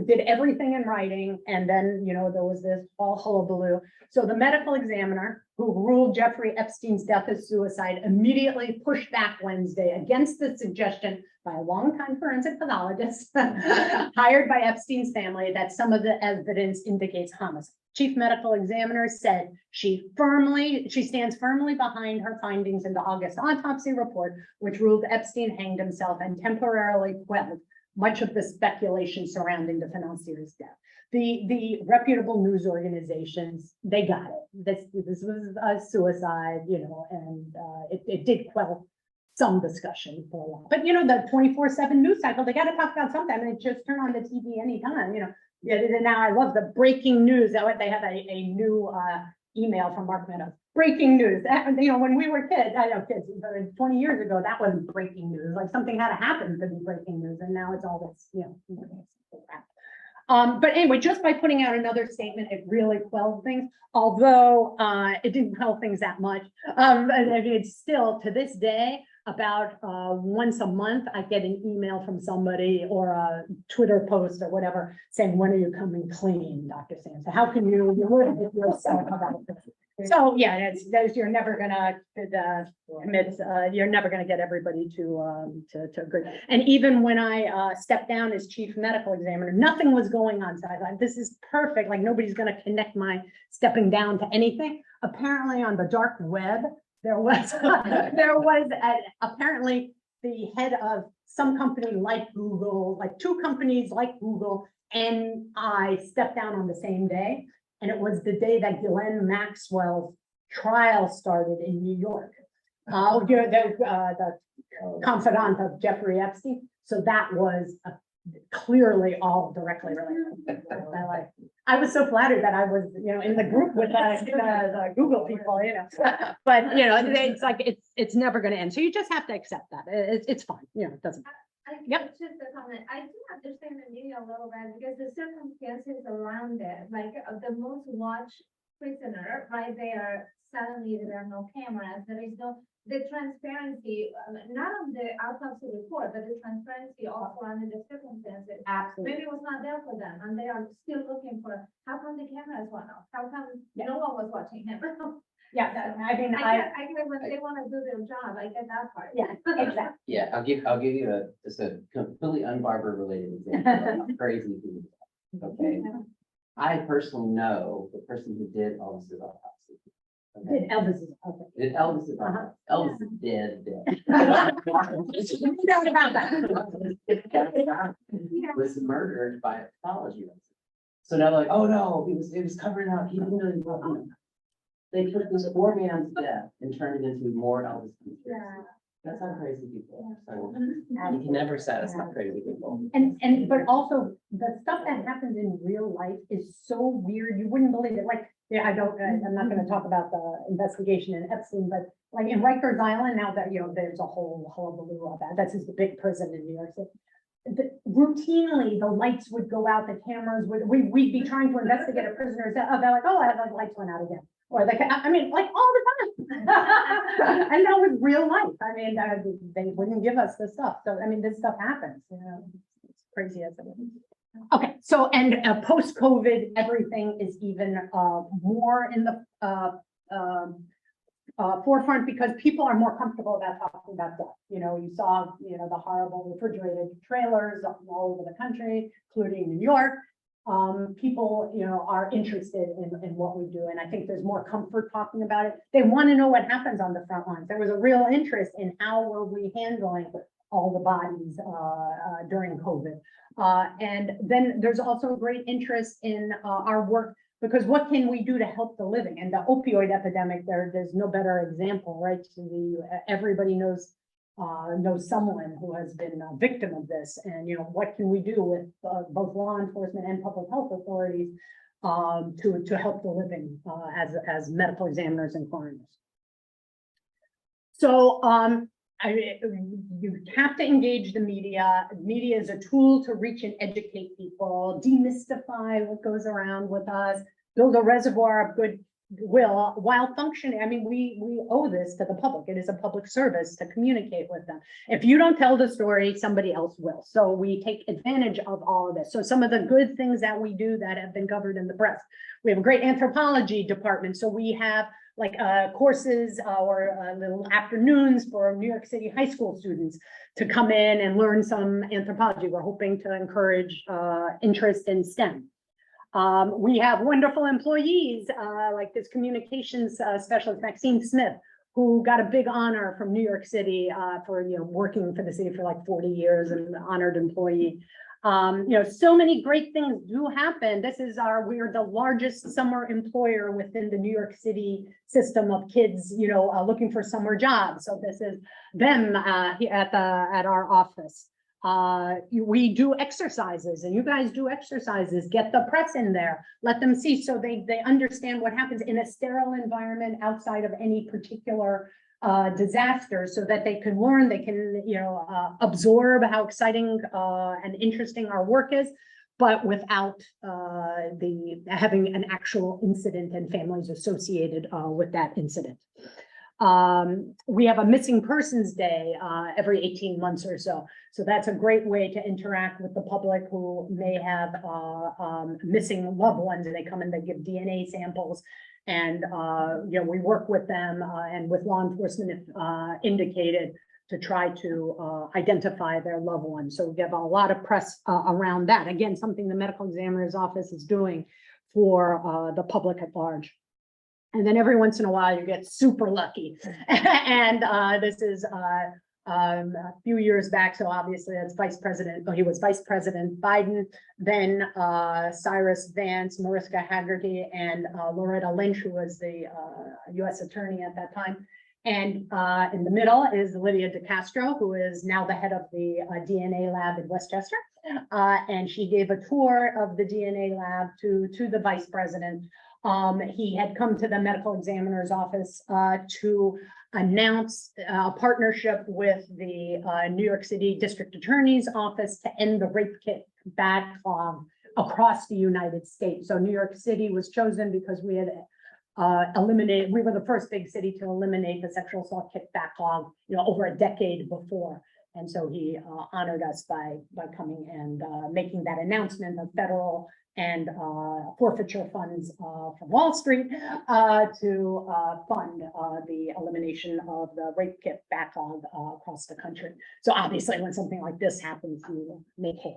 did everything in writing, and then, there was this all hullabaloo. So the medical examiner who ruled Jeffrey Epstein's death as suicide immediately pushed back Wednesday against the suggestion by a longtime forensic pathologist hired by Epstein's family that some of the evidence indicates homicide. Chief medical examiner said she stands firmly behind her findings in the August autopsy report, which ruled Epstein hanged himself and temporarily quelled much of the speculation surrounding the financier's death. The reputable news organizations, they got it. This was a suicide, and it did quell some discussion for a while. But the 24/7 news cycle, they got to talk about something. I mean, just turn on the TV anytime, Yeah, now I love the breaking news. They have a new email from Mark Meadows. Breaking news. When we were kids, I know kids, but 20 years ago, that wasn't breaking news. Like something had to happen to be breaking news, and now it's all this, crap. But anyway, just by putting out another statement, it really quelled things. Although it didn't quell things that much. And I mean, it's still to this day. About once a month, I get an email from somebody or a Twitter post or whatever saying, "When are you coming clean, Dr. Sands? How can you live with yourself about this?" So yeah, you're never gonna commit. You're never gonna get everybody to agree. And even when I stepped down as chief medical examiner, nothing was going on. So I thought, this is perfect. Like nobody's gonna connect my stepping down to anything. Apparently, on the dark web. There was apparently the head of some company like Google, like two companies like Google, and I stepped down on the same day. And it was the day that Ghislaine Maxwell's trial started in New York. The confidant of Jeffrey Epstein. So that was clearly all directly related. I was so flattered that I was, in the group with the Google people, but it's like, it's never going to end. So you just have to accept that. It's fine. It doesn't matter. Yep. Just a comment. I do understand the news a little bit because the circumstances around it, like the most watched prisoner, right there, suddenly there are no cameras. There is the transparency, not on the autopsy report, but the transparency also under the circumstances. Absolutely. Maybe it was not there for them, and they are still looking for how come the cameras went off? How come no one was watching him? Yeah, I mean, I get when they want to do their job. I get that part. Yeah, exactly. Yeah, I'll give you just a completely unbarber related example of crazy things. Okay. I personally know the person who did Elvis's autopsy. Okay. Did Elvis is okay. Did Elvis's autopsy. Elvis is dead. No doubt about that. Was murdered by a pathology resident. So now they're like, oh no, it was covering up. He didn't really know. They took this poor man's death and turned it into more Elvis. Yeah. That's how crazy people are. So you can never satisfy crazy people. But also the stuff that happens in real life is so weird. You wouldn't believe it. Like, yeah, I'm not going to talk about the investigation in Epstein, but like in Rikers Island, now that, there's a whole hullabaloo about that. That's just the big prison in New York City. Routinely, the lights would go out, the cameras we'd be trying to investigate a prisoner. They're like, oh, the lights went out again. Or like, I mean, like all the time. And that was real life. I mean, they wouldn't give us this stuff. So, I mean, this stuff happens, it's crazy as it is. Okay, so, and post-COVID, everything is even more in the forefront because people are more comfortable about talking about death. You know, you saw, the horrible refrigerated trailers all over the country, including New York. People, are interested in what we do. And I think there's more comfort talking about it. They want to know what happens on the front lines. There was a real interest in how were we handling all the bodies during COVID. And then there's also great interest in our work, because what can we do to help the living? And the opioid epidemic, there's no better example, right? Everybody knows someone who has been a victim of this. And, what can we do with both law enforcement and public health authorities to help the living as medical examiners and coroners. So you have to engage the media. Media is a tool to reach and educate people, demystify what goes around with us, build a reservoir of goodwill while functioning. I mean, we owe this to the public. It is a public service to communicate with them. If you don't tell the story, somebody else will. So we take advantage of all of this. So some of the good things that we do that have been covered in the press. We have a great anthropology department. So we have courses or little afternoons for New York City high school students to come in and learn some anthropology. We're hoping to encourage interest in STEM. We have wonderful employees like this communications specialist, Maxine Smith, who got a big honor from New York City for working for the city for like 40 years and an honored employee. So many great things do happen. We're the largest summer employer within the New York City system of kids, looking for summer jobs. So this is them at our office. We do exercises, and you guys do exercises. Get the press in there, let them see, so they understand what happens in a sterile environment outside of any particular disaster, so that they can learn, they can absorb how exciting and interesting our work is, but without having an actual incident and families associated with that incident. We have a missing persons day every 18 months or so. So that's a great way to interact with the public who may have missing loved ones, and they come and they give DNA samples. And, we work with them and with law enforcement if indicated to try to identify their loved ones. So we have a lot of press around that. Again, something the medical examiner's office is doing for the public at large. And then every once in a while you get super lucky. And this is a few years back. So obviously that's he was Vice President Biden, then Cyrus Vance, Mariska Hargitay, and Loretta Lynch, who was the US attorney at that time. And in the middle is Lydia DeCastro, who is now the head of the DNA lab in Westchester. And she gave a tour of the DNA lab to the vice president. He had come to the medical examiner's office to announce a partnership with the New York City District Attorney's Office to end the rape kit backlog across the United States. So New York City was chosen because we had we were the first big city to eliminate the sexual assault kit backlog, over a decade before. And so he honored us by coming and making that announcement of federal and forfeiture funds from Wall Street to fund the elimination of the rape kit backlog across the country. So obviously when something like this happens, you make hay.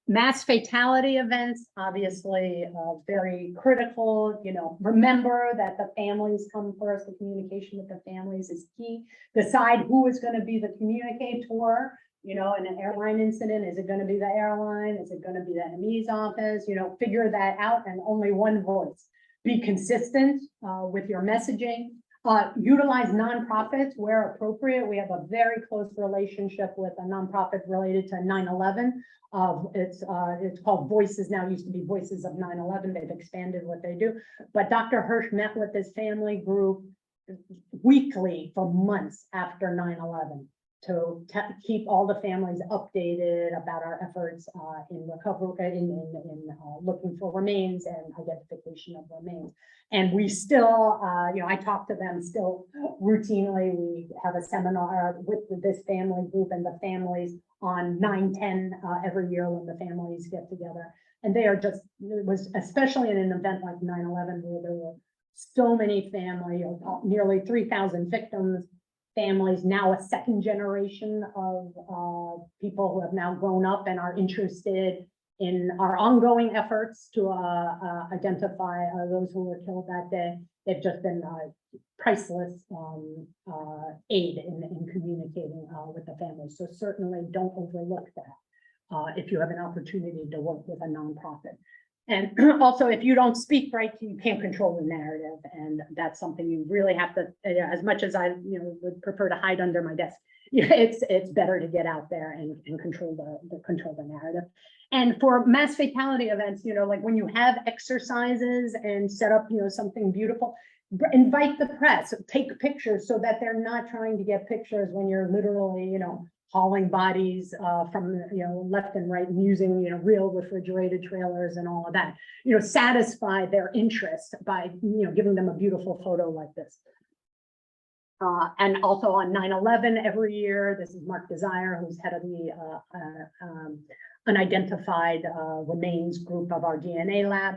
Mass fatality events, obviously very critical. Remember that the families come first. The communication with the families is key. Decide who is going to be the communicator. In an airline incident, is it going to be the airline? Is it going to be the ME's office? Figure that out, and only one voice. Be consistent with your messaging. Utilize nonprofits where appropriate. We have a very close relationship with a nonprofit related to 9/11. It's called Voices now, used to be Voices of 9/11. They've expanded what they do. But Dr. Hirsch met with his family group weekly for months after 9/11 to keep all the families updated about our efforts in recovery, in looking for remains and identification of remains. And we still, I talk to them still routinely. We have a seminar with this family group and the families on 9/10 every year when the families get together. And they are it was especially in an event like 9/11 where there were so many family, nearly 3,000 victims, families, now a second generation of people who have now grown up and are interested in our ongoing efforts to identify those who were killed that day. They've just been priceless aid in communicating with the families. So certainly don't overlook that if you have an opportunity to work with a nonprofit. And also, if you don't speak right, you can't control the narrative, and that's something you really have to. As much as I, would prefer to hide under my desk, it's better to get out there and control the narrative. And for mass fatality events, like when you have exercises and set up, something beautiful, invite the press, take pictures so that they're not trying to get pictures when you're literally, hauling bodies from, left and right and using, real refrigerated trailers and all of that, satisfy their interest by, giving them a beautiful photo like this. And also on 9/11 every year, this is Mark Desire, who's head of the unidentified remains group of our DNA lab.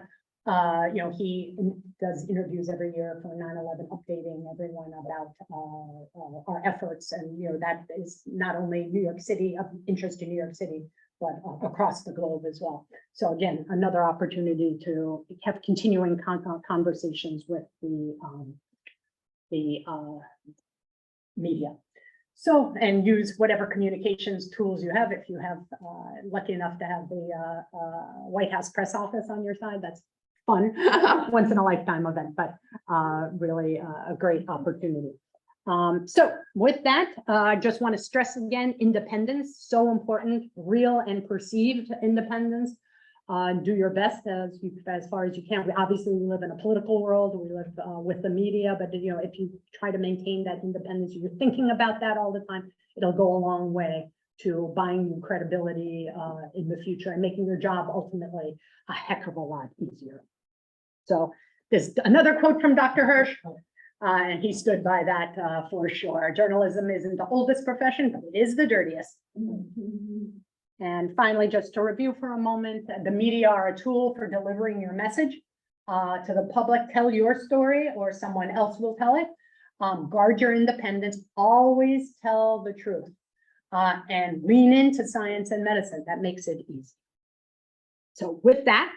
He does interviews every year for 9/11, updating everyone about our efforts. And, that is not only New York City, of interest in New York City, but across the globe as well. So again, another opportunity to have continuing conversations with the media. So, and use whatever communications tools you have. If you have lucky enough to have the White House press office on your side, that's fun, once in a lifetime event, but really a great opportunity. So with that, I just want to stress again, independence, so important, real and perceived independence. Do your best as far as you can. Obviously, we live in a political world. We live with the media, but if you try to maintain that independence, you're thinking about that all the time, it'll go a long way to buying you credibility in the future and making your job ultimately a heck of a lot easier. So there's another quote from Dr. Hirsch, and he stood by that for sure. Journalism isn't the oldest profession, but it is the dirtiest. And finally, just to review for a moment, the media are a tool for delivering your message to the public. Tell your story or someone else will tell it. Guard your independence, always tell the truth, and lean into science and medicine. That makes it easy. So with that,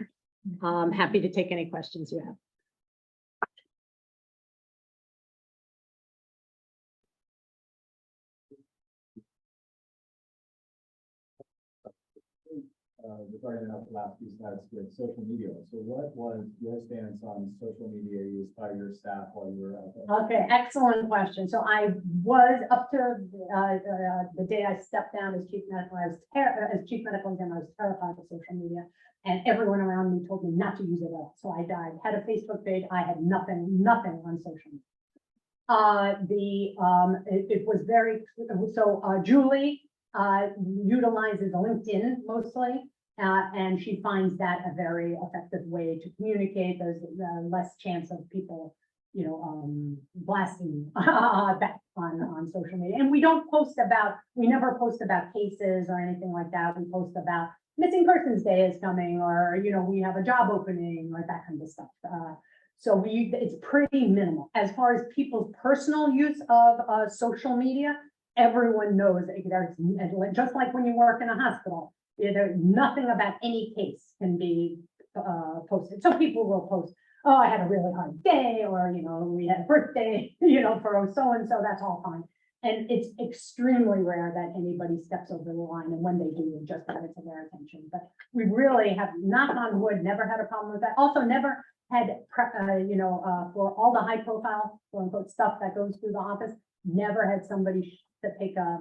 I'm happy to take any questions you have. Regarding that last piece, that's good, social media. So what was your stance on social media use by your staff while you were out there? Okay, excellent question. So I was up to the day I stepped down as chief medical, as chief medical examiner, I was terrified of social media, and everyone around me told me not to use it at all. So I had a Facebook page. I had nothing on social media. It was very, so Julie utilizes LinkedIn mostly. And she finds that a very effective way to communicate. There's less chance of people, blasting back on social media. And we never post about cases or anything like that. We post about Missing Persons Day is coming, or, we have a job opening, or that kind of stuff. So it's pretty minimal. As far as people's personal use of social media, everyone knows there's, just like when you work in a hospital, there's nothing about any case can be posted. So people will post, oh, I had a really hard day, or, we had a birthday, for so-and-so, that's all fine. And it's extremely rare that anybody steps over the line. And when they do, just bring it to their attention. But we really have, knock on wood, never had a problem with that. Also never had, for all the high profile, quote unquote, stuff that goes through the office, never had somebody to take a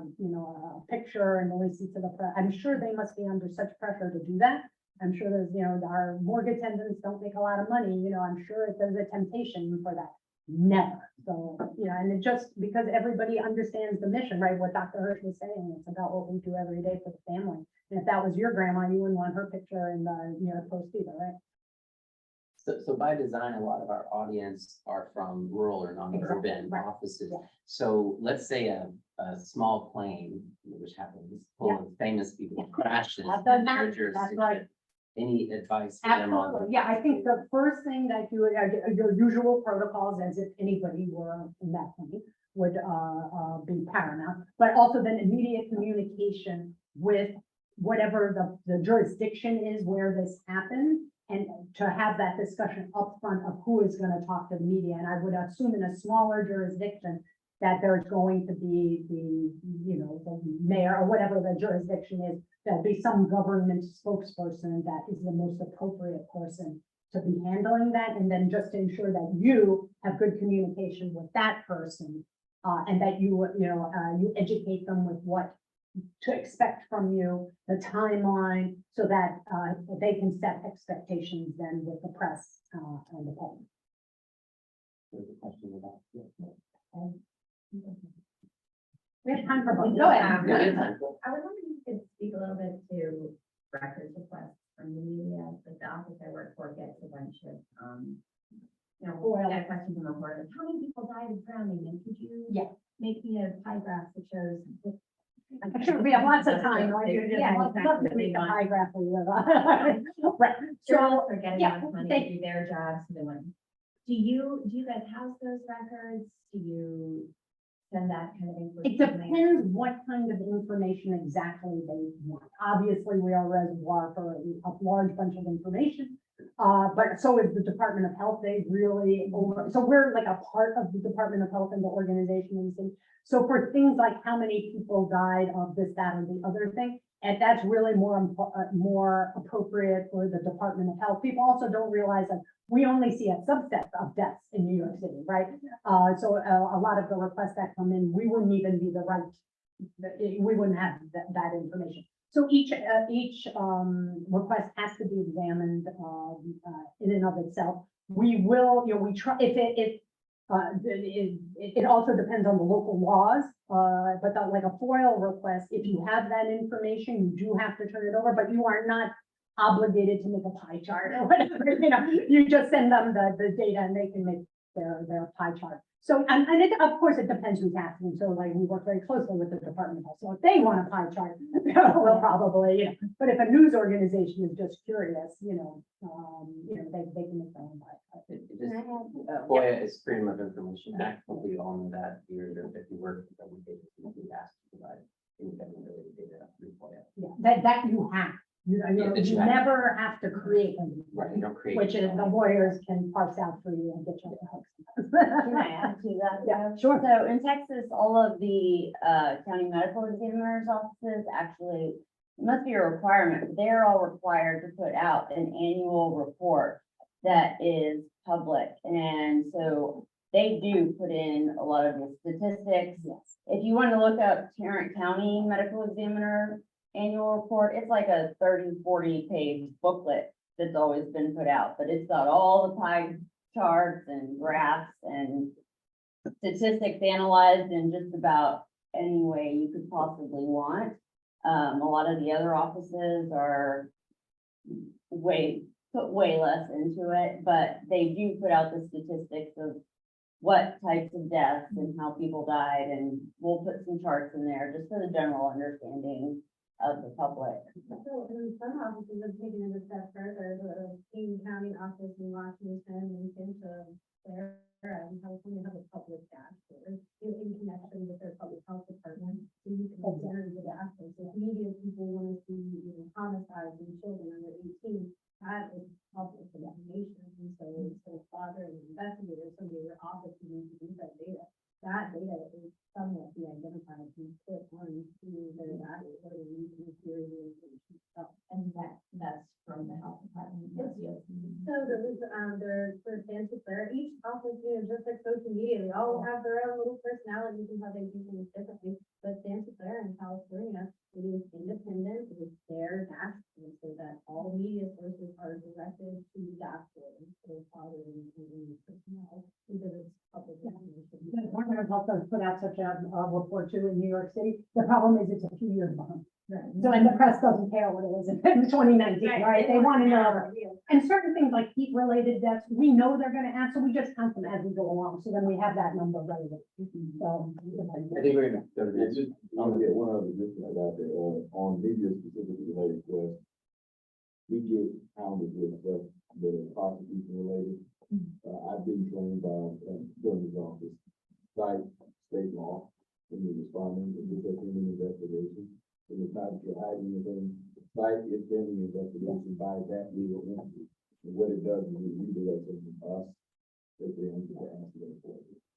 picture and release it to the press. I'm sure they must be under such pressure to do that. I'm sure there's, our morgue attendants don't make a lot of money, I'm sure there's a temptation for that. Never. So, and it just because everybody understands the mission, right? What Dr. Hirsch was saying, it's about what we do every day for the family. And if that was your grandma, you wouldn't want her picture in the post either, right? So by design, a lot of our audience are from rural or non-urban Exactly, right. offices. Yeah. So let's say a small plane, which happens, full of famous people crashes. I've done in their that. That's jurisdiction. right. any advice? for them on- Absolutely, yeah, I think the first thing that you, your usual protocols, as if anybody were in that point, would, be paramount, but also then immediate communication with whatever the jurisdiction is where this happened, and to have that discussion upfront of who is gonna talk to the media, and I would assume in a smaller jurisdiction that there's going to be the mayor or whatever the jurisdiction is, there'll be some government spokesperson that is the most appropriate person to be handling that, and then just to ensure that you have good communication with that person, and that you educate them with what to expect from you, the timeline, so that, they can set expectations then with the press, and the public. There's a question about. We have time for both. Go ahead. Yeah, we have time. I was wondering if you could speak a little bit to records requests from the media, but the office I work for gets a bunch of, Well- yeah, questions from reporters. How many people died of drowning, and could you Yeah. make me a pie graph that shows? I'm sure we have lots of time, right? You're just Yeah, love to make a pie graph for you. Right, so, Journalists are getting yeah, enough money they- to do their jobs, so they want. Do you guys house those records? Do you send that kind of it information? depends what kind of information exactly they want. Obviously, we are a reservoir for a large bunch of information. But so is the Department of Health. They really so we're like a part of the Department of Health and the organization and things. So for things like how many people died of this, that, or the other thing, and that's really more appropriate for the Department of Health. People also don't realize that we only see a subset of deaths in New York City, right? So a lot of the requests that come in, we wouldn't even be we wouldn't have that information. So each request has to be examined in and of itself. We will, we try, it also depends on the local laws, but like a FOIL request, if you have that information, you do have to turn it over, but you are not obligated to make a pie chart or whatever, you just send them the data and they can make their pie chart. So, and of course, it depends who's asking. So like, we work very closely with the Department of Health. So if they want a pie chart, we'll probably, but if a news organization is just curious, they can make their own pie chart. It just, FOIA is Freedom of Information Act, we all know that, if you work with government agencies, you ask to provide any government related data through FOIA. Yeah, that you have. You that you you have. never have to create one. Right, you don't create. Which is the lawyers can parse out for you and get you on the hooks. Can I add to that? Yeah, though? sure. So in Texas, all of the county medical examiners offices actually, it must be a requirement, but they're all required to put out an annual report that is public. And so they do put in a lot of the statistics. If you want to look up Tarrant County Medical Examiner annual report, it's like a 30-40 page booklet that's always been put out, but it's got all the pie charts and graphs and statistics analyzed in just about any way you could possibly want. A lot of the other offices are put way less into it, but they do put out the statistics of what types of deaths and how people died, and we'll put some charts in there just for the general understanding of the public. So, and some offices have taken it a step further, the King County office in Washington, Lincoln, to where, California have a public dashboard in connection with their public health department. So you can observe the dashboard, so if media people want to see, homicides in children under 18, that is public information. And so instead of bothering investigators, somebody in your office who needs to use that data is somewhat be identified and put on to their dashboard and you can hear the information. And that's from the health department. Yes. So they're for Stanford Fair, each office, just like social media, they all have their own little personalities and how they do things differently. But Stanford Fair in California, it is independent, it is their dashboard, so that all media sources are directed to the dashboard instead of bothering any personnel, because it's public information. The Department of Health does put out such a report too in New York City. The problem is it's a few years behind. Right. So, and the press doesn't care what it is in 2019, right? They want to know. And certain things like heat related deaths, we know they're gonna ask, so we just count them as we go along. So then we have that number ready. So. I think we're gonna go to the Yeah, next. just, I'm gonna get one other addition about that, on media specifically related requests. we get hounded with stuff that are prosecution related. I've been trained by, attorney's office, cite state law, when you're responding, if you're taking an investigation. And it's not that you're hiding anything, cite if pending investigation by that legal entity. And what it does is it redirects them from us, if they enter the answer for it.